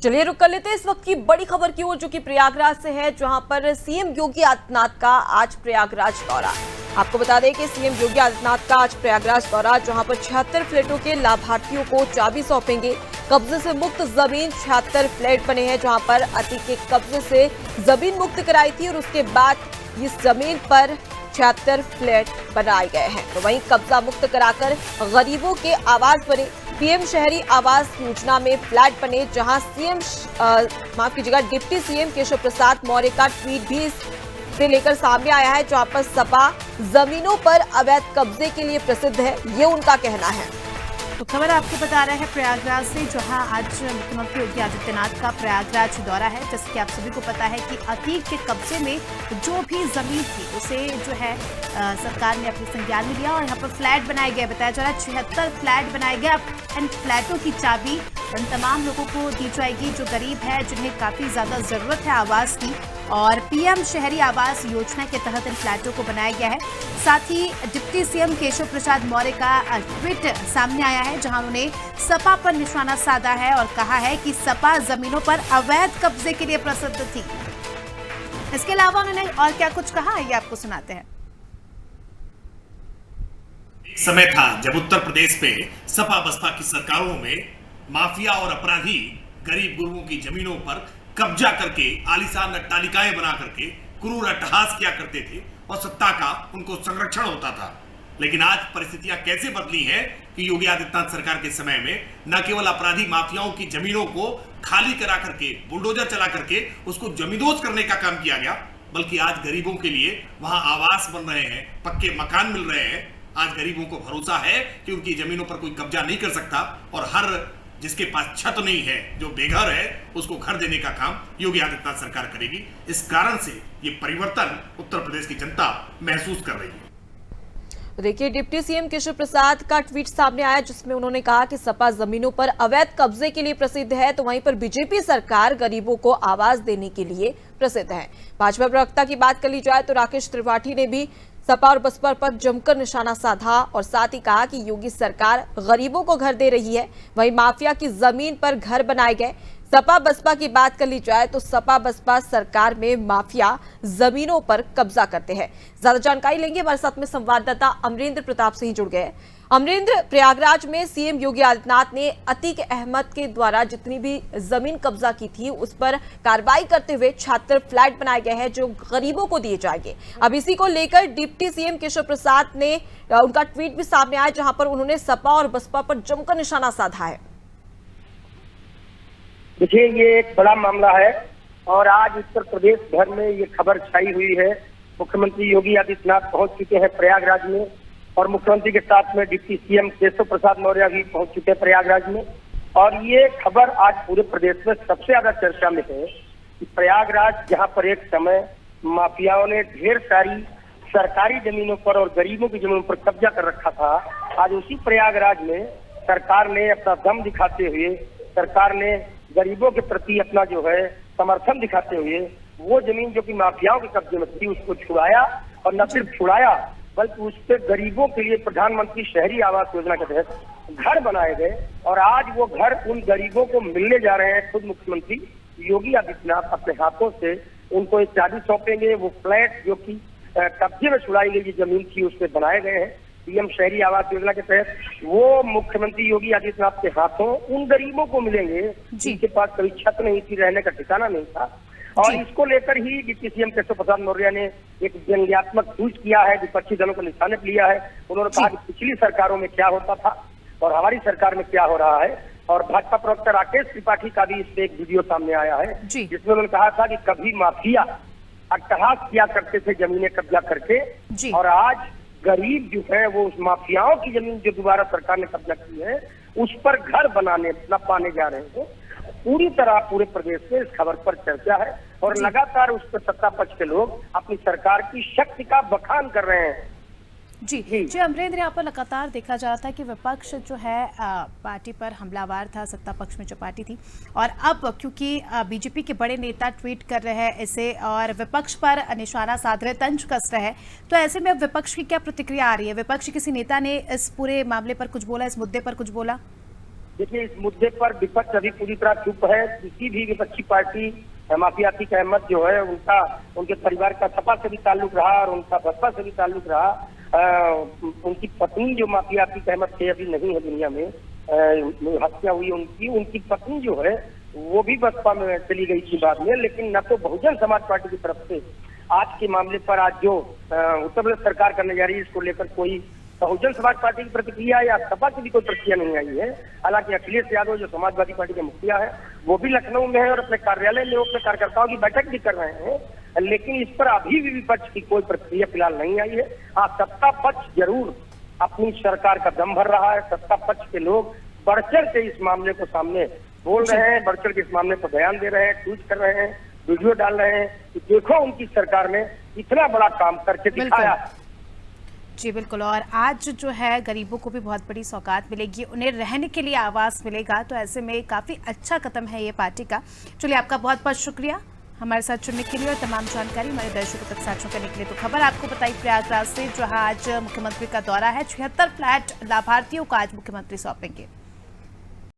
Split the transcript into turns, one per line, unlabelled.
चलिए रुक कर लेते हैं इस वक्त की बड़ी खबर की ओर, जो कि प्रयागराज से है, जहां पर सीएम योगी आदित्यनाथ का आज प्रयागराज दौरा। आपको बता दें कि सीएम योगी आदित्यनाथ का आज प्रयागराज दौरा, जहां पर 76 फ्लैटों के लाभार्थियों को चाबी सौंपेंगे। कब्जे से मुक्त जमीन 76 फ्लैट बने हैं, जहां पर अति के कब्जे से जमीन मुक्त कराई थी और उसके बाद इस जमीन पर 76 फ्लैट बनाए गए हैं। तो वहीं कब्जा मुक्त कराकर गरीबों के आवास बने। पीएम शहरी आवास योजना में फ्लैट बने, जहां डिप्टी सीएम केशव प्रसाद मौर्य का ट्वीट भी से लेकर सामने आया है, जहां पर सपा जमीनों पर अवैध कब्जे के लिए प्रसिद्ध है, ये उनका कहना है।
तो खबर आपको बता रहे हैं प्रयागराज से, जहां आज मुख्यमंत्री योगी आदित्यनाथ का प्रयागराज दौरा है। जैसे कि आप सभी को पता है कि अतीक के कब्जे में जो भी जमीन थी उसे जो है सरकार ने अपने संज्ञान में लिया और यहाँ पर फ्लैट बनाए गए। बताया जा रहा है 76 फ्लैट बनाए गए। अब इन फ्लैटों की चाबी उन तमाम लोगों को दी जाएगी जो गरीब है, जिन्हें काफी ज्यादा जरूरत है आवास की। और पीएम शहरी आवास योजना के तहत इन फ्लैटों को बनाया गया है। साथ ही डिप्टी सीएम केशव प्रसाद मौर्य का ट्वीट सामने आया है, जहां उन्होंने सपा पर निशाना साधा है और कहा है कि सपा जमीनों पर अवैध कब्जे के लिए प्रसिद्ध थी। इसके अलावा उन्होंने और क्या कुछ कहा, ये आपको सुनाते हैं।
एक समय था जब उत्तर प्रदेश में सपा बसपा की सरकारों में माफिया और अपराधी गरीब गुरुओं की जमीनों पर कब्जा करके आलीशान अट्टालिकाएं बना करके क्रूर अट्टहास किया करते थे और सत्ता का उनको संरक्षण होता था। लेकिन आज परिस्थितियां कैसे बदली हैं कि योगी आदित्यनाथ सरकार के समय में न केवल अपराधी माफियाओं की जमीनों को खाली करा करके बुलडोजर चला करके उसको जमींदोज करने का काम किया गया, बल्कि आज गरीबों के लिए वहां आवास बन रहे हैं, पक्के मकान मिल रहे हैं। आज गरीबों को भरोसा है कि उनकी जमीनों पर कोई कब्जा नहीं कर सकता और हर जिसके पास छत नहीं है, जो बेघर है, उसको घर देने का काम योगी आदित्यनाथ सरकार करेगी। इस कारण से ये परिवर्तन उत्तर प्रदेश की जनता महसूस कर रही है।
देखिए, डिप्टी सीएम केशव प्रसाद का ट्वीट सामने आया, जिसमें उन्होंने कहा कि सपा जमीनों पर अवैध कब्जे के लिए प्रसिद्ध है, तो वहीं पर बीजेपी सरकार गरीबों को आवास देने के लिए प्रसिद्ध है। भाजपा प्रवक्ता की बात कर ली जाए तो राकेश त्रिपाठी ने भी सपा और बसपा पर जमकर निशाना साधा और साथ ही कहा कि योगी सरकार गरीबों को घर दे रही है, वहीं माफिया की जमीन पर घर बनाए गए। सपा बसपा की बात कर ली जाए तो सपा बसपा सरकार में माफिया जमीनों पर कब्जा करते हैं। ज्यादा जानकारी लेंगे, हमारे साथ में संवाददाता अमरेंद्र प्रताप सिंह जुड़ गए। अमरेंद्र, प्रयागराज में सीएम योगी आदित्यनाथ ने अतीक अहमद के द्वारा जितनी भी जमीन कब्जा की थी उस पर कार्रवाई करते हुए 76 फ्लैट बनाए गए हैं जो गरीबों को दिए जाएंगे। अब इसी को लेकर डिप्टी सीएम केशव प्रसाद ने उनका ट्वीट भी सामने आया, जहां पर उन्होंने सपा और बसपा पर जमकर निशाना साधा है।
देखिए, ये एक बड़ा मामला है और आज उत्तर प्रदेश भर में ये खबर छाई हुई है। मुख्यमंत्री योगी आदित्यनाथ पहुंच चुके हैं प्रयागराज में और मुख्यमंत्री के साथ में डिप्टी सीएम केशव प्रसाद मौर्य भी पहुंच चुके हैं प्रयागराज में। और ये खबर आज पूरे प्रदेश में सबसे ज्यादा चर्चा में है कि प्रयागराज, जहां पर एक समय माफियाओं ने ढेर सारी सरकारी जमीनों पर और गरीबों की जमीनों पर कब्जा कर रखा था, आज उसी प्रयागराज में सरकार ने अपना दम दिखाते हुए, सरकार ने गरीबों के प्रति अपना जो है समर्थन दिखाते हुए वो जमीन जो कि माफियाओं के कब्जे में थी उसको छुड़ाया और न सिर्फ छुड़ाया बल्कि उस पर गरीबों के लिए प्रधानमंत्री शहरी आवास योजना के तहत घर बनाए गए। और आज वो घर उन गरीबों को मिलने जा रहे हैं। खुद मुख्यमंत्री योगी आदित्यनाथ अपने हाथों से उनको एक चाबी सौंपेंगे। वो फ्लैट जो कि कब्जे में छुड़ाई गई जमीन थी उस पर बनाए गए हैं पीएम शहरी आवास योजना के तहत। वो मुख्यमंत्री योगी आदित्यनाथ के हाथों उन गरीबों को मिलेंगे जिनके पास कभी छत नहीं थी, रहने का ठिकाना नहीं था। और इसको लेकर ही डिप्टी सीएम केशव प्रसाद मौर्य ने एक व्यंग्यात्मक ट्वीट किया है, विपक्षी दलों को निशाने पर लिया है। उन्होंने कहा कि पिछली सरकारों में क्या होता था और हमारी सरकार में क्या हो रहा है। और भाजपा प्रवक्ता राकेश त्रिपाठी का भी इससे एक वीडियो सामने आया है, जिसमें उन्होंने कहा था कि कभी माफिया अट्टहास किया करते थे जमीनें कब्जा करके, और आज गरीब जो है वो उस माफियाओं की जमीन जो दोबारा सरकार ने कब्जा की है उस पर घर बनाने न पाने जा रहे हैं। पूरी तरह पूरे प्रदेश में इस खबर पर चर्चा है और लगातार उस पर सत्ता पक्ष के लोग अपनी सरकार की शक्ति का बखान कर रहे हैं।
जी अमरेंद्र, यहाँ पर लगातार देखा जा रहा था कि विपक्ष जो है पार्टी पर हमलावार था, सत्ता पक्ष में जो पार्टी थी, और अब क्योंकि बीजेपी के बड़े नेता ट्वीट कर रहे हैं इसे और विपक्ष पर निशाना साध रहे, तंज कस रहे हैं, तो ऐसे में अब विपक्ष की क्या प्रतिक्रिया आ रही है? विपक्ष किसी नेता ने इस पूरे मामले पर कुछ बोला, इस मुद्दे पर कुछ बोला?
देखिए, इस मुद्दे पर विपक्ष अभी पूरी तरह चुप है। किसी भी विपक्षी पार्टी माफिया अतीक अहमद जो है उनके परिवार का सपा से भी ताल्लुक रहा और उनका बसपा से भी ताल्लुक रहा। उनकी पत्नी जो माफिया अतीक अहमद थे अभी नहीं है दुनिया में, हत्या हुई उनकी पत्नी जो है वो भी बसपा में चली गई थी बाद में। लेकिन न तो बहुजन समाज पार्टी की तरफ से आज के मामले पर आज जो उत्तर प्रदेश सरकार करने जा रही है इसको लेकर कोई बहुजन समाज पार्टी की प्रतिक्रिया या सपा की भी कोई प्रतिक्रिया नहीं आई है। हालांकि अखिलेश यादव जो समाजवादी पार्टी के मुखिया है वो भी लखनऊ में है और अपने कार्यालय में अपने कार्यकर्ताओं की बैठक भी कर रहे हैं, लेकिन इस पर अभी भी विपक्ष की कोई प्रतिक्रिया फिलहाल नहीं आई है। हाँ, सत्ता पक्ष जरूर अपनी सरकार का दम भर रहा है। सत्ता पक्ष के लोग बढ़ चढ़ के इस मामले को सामने बोल रहे हैं, बढ़ चढ़ के इस मामले पर बयान दे रहे हैं, ट्वीट कर रहे हैं, वीडियो डाल रहे हैं कि देखो उनकी सरकार ने इतना बड़ा काम करके दिखाया।
जी बिल्कुल, और आज जो है गरीबों को भी बहुत बड़ी सौगात मिलेगी, उन्हें रहने के लिए आवास मिलेगा, तो ऐसे में काफ़ी अच्छा कदम है ये पार्टी का। चलिए, आपका बहुत बहुत शुक्रिया हमारे साथ जुड़ने के लिए और तमाम जानकारी हमारे दर्शकों तक साझा करने के लिए। तो खबर आपको बताई प्रयागराज से, जहां आज मुख्यमंत्री का दौरा है। 76 फ्लैट लाभार्थियों को आज मुख्यमंत्री सौंपेंगे।